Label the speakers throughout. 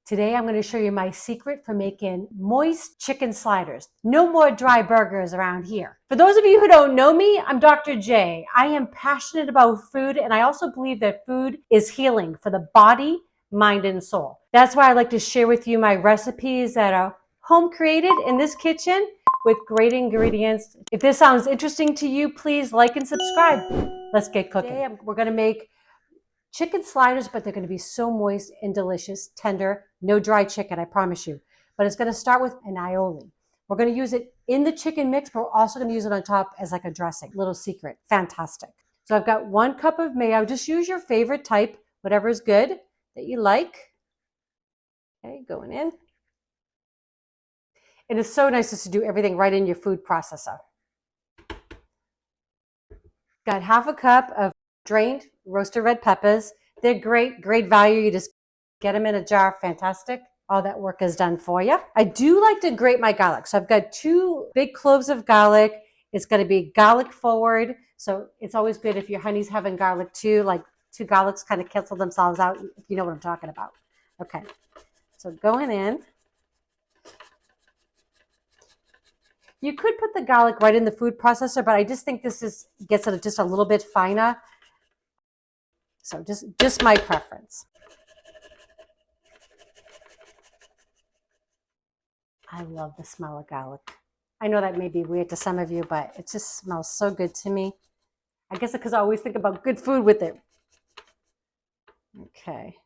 Speaker 1: Today I'm going to show you my secret for making moist chicken sliders. No more dry burgers around here. For those of you who don't know me, I'm Dr. J. I am passionate about food, and I also believe that food is healing for the body, mind, and soul. That's why I like to share with you my recipes that are home created in this kitchen with great ingredients. If this sounds interesting to you, please like and subscribe. Let's get cooking. Today we're going to make chicken sliders, but they're going to be so moist and delicious, tender, no dry chicken, I promise you. But it's going to start with an aioli. We're going to use it in the chicken mix, but we're also going to use it on top as like a dressing. Little secret. Fantastic. So I've got 1 cup of mayo. Just use your favorite type, whatever is good that you like. Okay, going in. It is so nice just to do everything right in your food processor. Got 1/2 cup of drained roasted red peppers. They're great value. You just get them in a jar. Fantastic. All that work is done for you. I do like to grate my garlic. So I've got 2 big cloves of garlic. It's going to be garlic forward. So it's always good if your honey's having garlic too, like 2 garlics kind of cancel themselves out, if you know what I'm talking about. Okay. So going in. You could put the garlic right in the food processor, but I just think this gets it just a little bit finer. So just my preference. I love the smell of garlic. I know that may be weird to some of you, but it just smells so good to me. I guess because I always think about good food with it. Okay.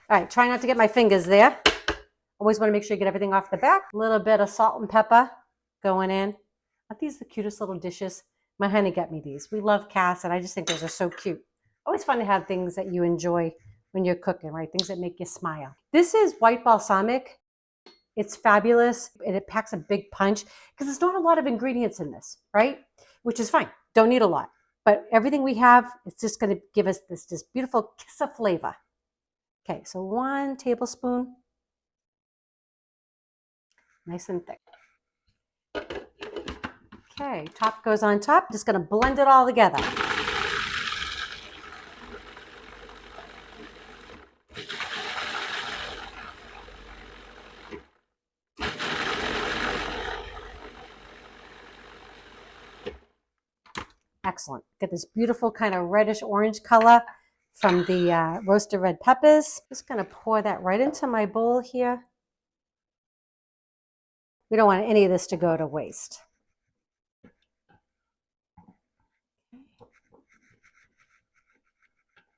Speaker 1: All right, try not to get my fingers there. Always want to make sure you get everything off the back. A little bit of salt and pepper going in. Aren't these the cutest little dishes? My honey got me these. We love Cass, and I just think those are so cute. Always fun to have things that you enjoy when you're cooking, right? Things that make you smile. This is white balsamic. It's fabulous, and it packs a big punch because there's not a lot of ingredients in this, right? Which is fine. Don't need a lot. But everything we have, it's just going to give us this beautiful kiss of flavor. Okay, so 1 tablespoon. Nice and thick. Okay, top goes on top. Just going to blend it all together. Excellent. Get this beautiful kind of reddish orange color from the roasted red peppers. Just going to pour that right into my bowl here. We don't want any of this to go to waste.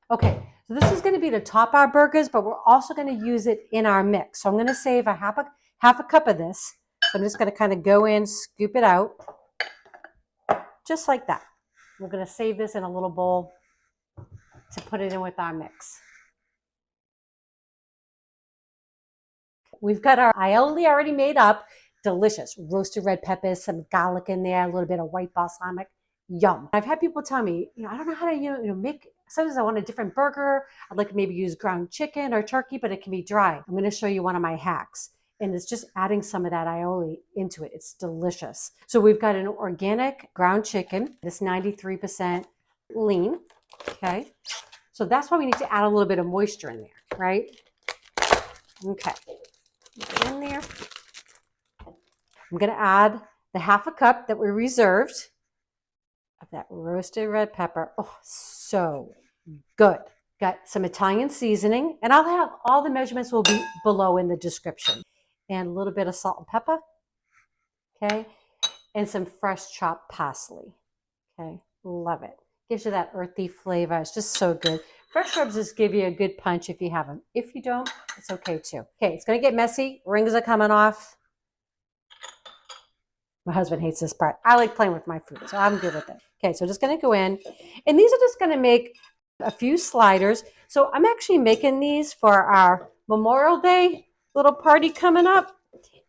Speaker 1: Okay, so this is going to be to top our burgers, but we're also going to use it in our mix. So I'm going to save a half a cup of this. So I'm just going to kind of go in, scoop it out, just like that. We're going to save this in a little bowl to put it in with our mix. We've got our aioli already made up. Delicious. Roasted red peppers, some garlic in there, a little bit of white balsamic. Yum. I've had people tell me, I don't know how to make, sometimes I want a different burger. I'd like to maybe use ground chicken or turkey, but it can be dry. I'm going to show you one of my hacks. And it's just adding some of that aioli into it. It's delicious. So we've got an organic ground chicken. This 93% lean. Okay. So that's why we need to add a little bit of moisture in there, right? Okay. Get in there. I'm going to add the 1/2 cup that we reserved of that roasted red pepper. Oh, so good. Got some Italian seasoning, and I'll have all the measurements will be below in the description. And a little bit of salt and pepper. Okay. And some fresh chopped parsley. Okay. Love it. Gives you that earthy flavor. It's just so good. Fresh herbs just give you a good punch if you have them. If you don't, it's okay too. Okay, it's going to get messy. Rings are coming off. My husband hates this part. I like playing with my food, so I'm good with it. Okay, so just going to go in. And these are just going to make a few sliders. So I'm actually making these for our Memorial Day little party coming up.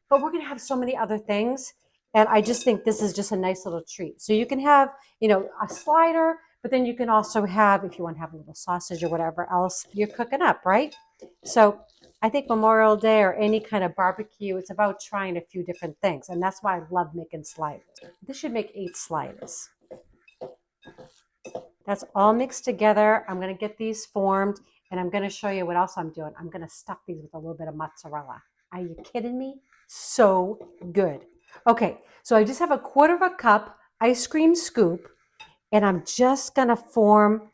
Speaker 1: But we're going to have so many other things. And I just think this is just a nice little treat. So you can have, a slider, but then you can also have, if you want to have a little sausage or whatever else you're cooking up, right? So I think Memorial Day or any kind of barbecue, it's about trying a few different things. And that's why I love making sliders. This should make 8 sliders. That's all mixed together. I'm going to get these formed. And I'm going to show you what else I'm doing. I'm going to stuff these with a little bit of mozzarella. Are you kidding me? So good. Okay, so I just have a 1/4 cup ice cream scoop, and I'm just going to form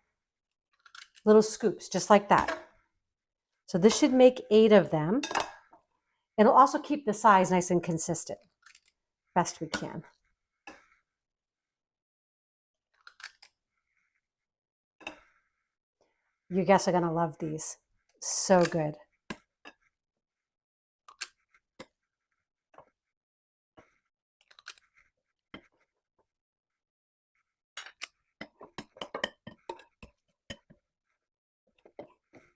Speaker 1: little scoops just like that. So this should make 8 of them. It'll also keep the size nice and consistent, best we can. You guys are going to love these. So good.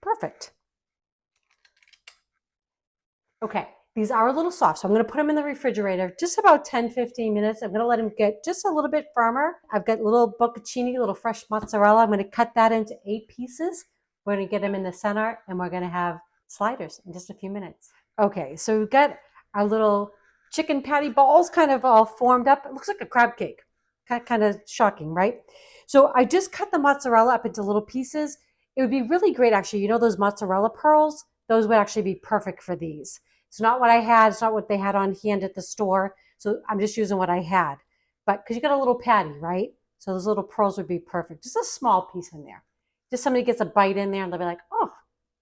Speaker 1: Perfect. Okay, these are a little soft, so I'm going to put them in the refrigerator just about 10-15 minutes. I'm going to let them get just a little bit firmer. I've got little bocconcini, little fresh mozzarella. I'm going to cut that into 8 pieces. We're going to get them in the center, and we're going to have sliders in just a few minutes. Okay, so we've got our little chicken patty balls kind of all formed up. It looks like a crab cake. Kind of shocking, right? So I just cut the mozzarella up into little pieces. It would be really great, actually. You know those mozzarella pearls? Those would actually be perfect for these. It's not what I had. It's not what they had on hand at the store. So I'm just using what I had. But because you got a little patty, right? So those little pearls would be perfect. Just a small piece in there. Just somebody gets a bite in there and they'll be like, oh,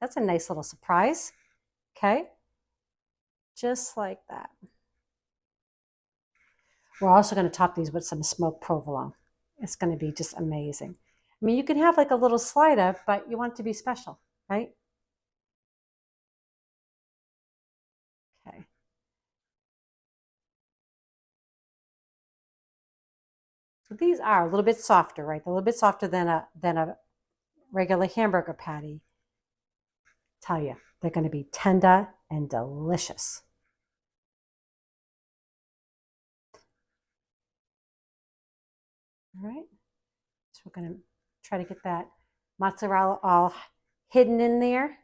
Speaker 1: that's a nice little surprise. Okay. Just like that. We're also going to top these with some smoked provolone. It's going to be just amazing. I mean, you can have like a little slider, but you want it to be special, right? Okay. So these are a little bit softer, right? They're a little bit softer than a regular hamburger patty. Tell you, they're going to be tender and delicious. All right. So we're going to try to get that mozzarella all hidden in there.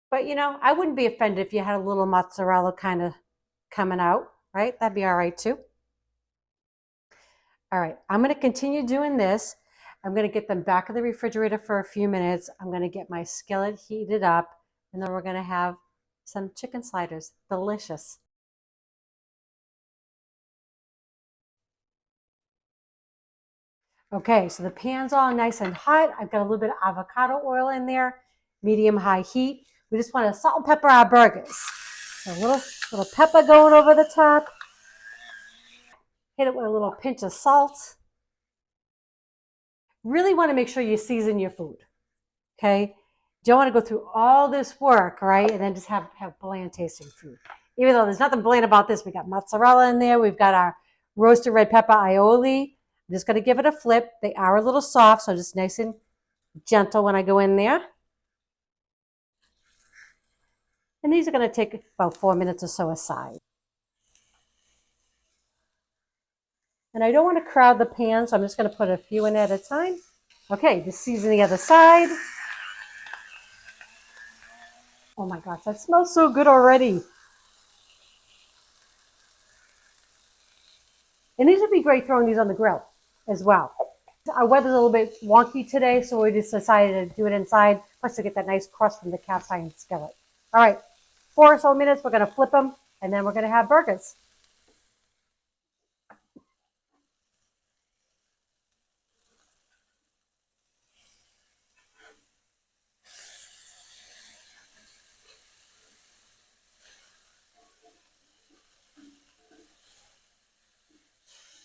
Speaker 1: But you know, I wouldn't be offended if you had a little mozzarella kind of coming out, right? That'd be all right too. All right, I'm going to continue doing this. I'm going to get them back in the refrigerator for a few minutes. I'm going to get my skillet heated up, and then we're going to have some chicken sliders. Delicious. Okay, so the pan's all nice and hot. I've got a little bit of avocado oil in there, medium-high heat. We just want to salt and pepper our burgers. So a little pepper going over the top. Hit it with a little pinch of salt. Really want to make sure you season your food, okay? You don't want to go through all this work, right? And then just have bland tasting food. Even though there's nothing bland about this, we got mozzarella in there. We've got our roasted red pepper aioli. I'm just going to give it a flip. They are a little soft, so just nice and gentle when I go in there. And these are going to take about 4 minutes or so aside. And I don't want to crowd the pan, so I'm just going to put a few in at a time. Okay, just season the other side. Oh my gosh, that smells so good already. And these would be great throwing these on the grill as well. Our weather's a little bit wonky today, so we just decided to do it inside, plus to get that nice crust from the cast iron skillet. All right, 4 or so minutes, we're going to flip them, and then we're going to have burgers.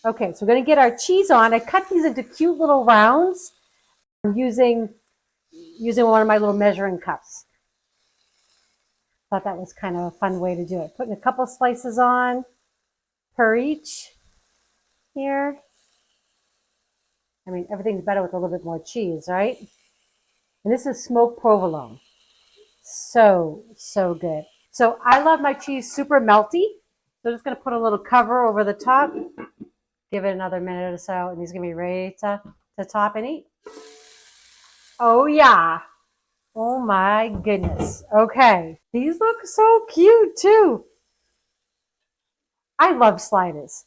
Speaker 1: Okay, so we're going to get our cheese on. I cut these into cute little rounds. I'm using one of my little measuring cups. Thought that was kind of a fun way to do it. Putting a couple slices on per each here. I mean, everything's better with a little bit more cheese, right? And this is smoked provolone. So good. So I love my cheese super melty. So I'm just going to put a little cover over the top. Give it another minute or so, and these are going to be ready to top and eat. Oh, yeah. Oh, my goodness. Okay. These look so cute, too. I love sliders.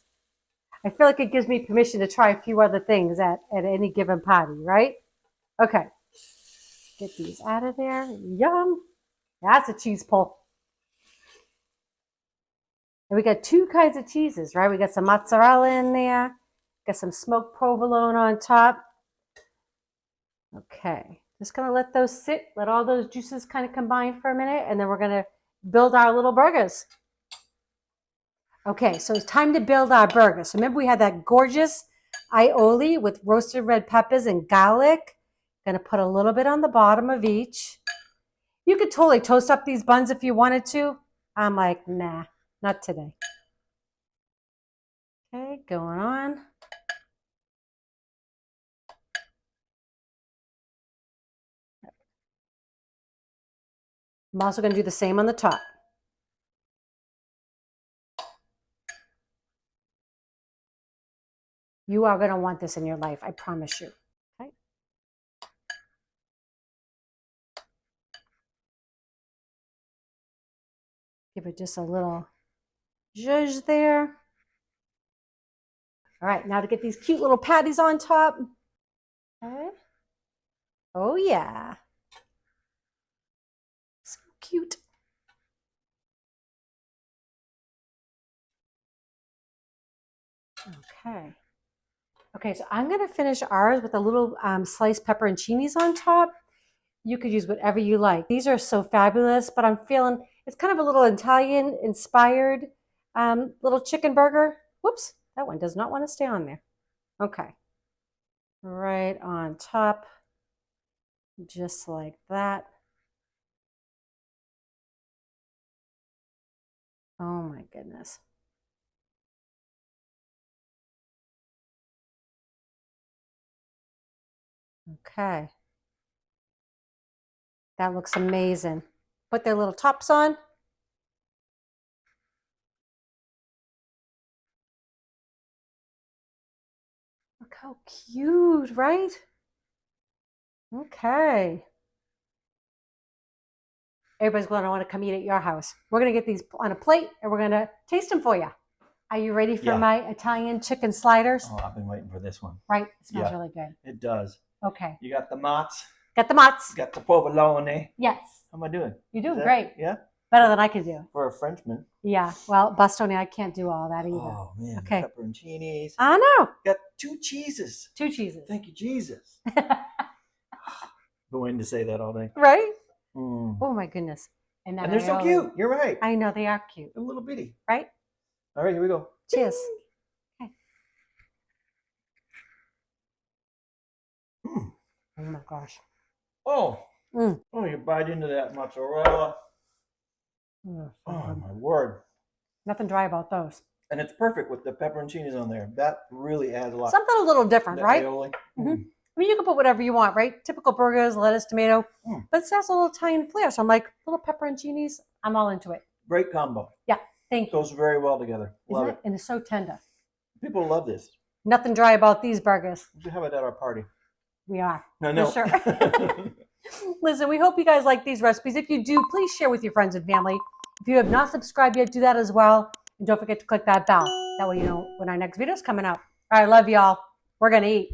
Speaker 1: I feel like it gives me permission to try a few other things at any given party, right? Okay. Get these out of there. Yum. That's a cheese pull. And we got two kinds of cheeses, right? We got some mozzarella in there. Got some smoked provolone on top. Okay, just gonna let those sit, let all those juices kind of combine for a minute, and then we're gonna build our little burgers. Okay, so it's time to build our burger. So remember we had that gorgeous aioli with roasted red peppers and garlic. Gonna put a little bit on the bottom of each. You could totally toast up these buns if you wanted to. I'm like, nah, not today. Okay, going on. I'm also gonna do the same on the top. You are gonna want this in your life, I promise you. Okay. Give it just a little zhuzh there. All right, now to get these cute little patties on top. Okay. Oh yeah. So cute. Okay. Okay, so I'm gonna finish ours with a little sliced pepperoncinis on top. You could use whatever you like. These are so fabulous, but I'm feeling it's kind of a little Italian inspired little chicken burger. Whoops, that one does not want to stay on there. Okay. Right on top, just like that. Oh my goodness. Okay. That looks amazing. Put their little tops on. Look how cute, right? Okay. Everybody's going to want to come eat at your house. We're going to get these on a plate and we're going to taste them for you. Are you ready for my Italian chicken sliders?
Speaker 2: Oh, I've been waiting for this one.
Speaker 1: Right? It smells really good.
Speaker 2: It does.
Speaker 1: Okay.
Speaker 2: You got the mozz.
Speaker 1: Got the mozz.
Speaker 2: Got the provolone.
Speaker 1: Yes.
Speaker 2: How am I doing?
Speaker 1: You're doing great.
Speaker 2: Yeah?
Speaker 1: Better than I can do.
Speaker 2: For a Frenchman.
Speaker 1: Yeah. Well, Bostoni, I can't do all that either.
Speaker 2: Oh, man.
Speaker 1: Okay.
Speaker 2: Pepperoncinis.
Speaker 1: I know.
Speaker 2: Got 2 cheeses.
Speaker 1: 2 cheeses.
Speaker 2: Thank you, Jesus. Been waiting to say that all day.
Speaker 1: Right?
Speaker 2: Mm.
Speaker 1: Oh, my goodness.
Speaker 2: And they're so cute. You're right.
Speaker 1: I know, they are cute.
Speaker 2: A little bitty.
Speaker 1: Right?
Speaker 2: All right, here we go.
Speaker 1: Cheers. Okay.
Speaker 2: Mm.
Speaker 1: Oh, my gosh.
Speaker 2: Oh.
Speaker 1: Mm.
Speaker 2: Oh, you bite into that mozzarella.
Speaker 1: Mm,
Speaker 2: oh, my word.
Speaker 1: Nothing dry about those.
Speaker 2: And it's perfect with the pepperoncinis on there. That really adds a lot.
Speaker 1: Something a little different, right?
Speaker 2: Aioli.
Speaker 1: Mm-hmm. I mean, you can put whatever you want, right? Typical burgers, lettuce, tomato. But it has a little Italian flair. So I'm like, little pepperoncinis, I'm all into it.
Speaker 2: Great combo.
Speaker 1: Yeah, thank you.
Speaker 2: Goes very well together. Love it.
Speaker 1: And it's so tender.
Speaker 2: People love this.
Speaker 1: Nothing dry about these burgers.
Speaker 2: We should have it at our party.
Speaker 1: We are.
Speaker 2: I know.
Speaker 1: For sure. Listen, we hope you guys like these recipes. If you do, please share with your friends and family. If you have not subscribed yet, do that as well. And don't forget to click that bell. That way you know when our next video is coming out. All right, love y'all. We're going to eat.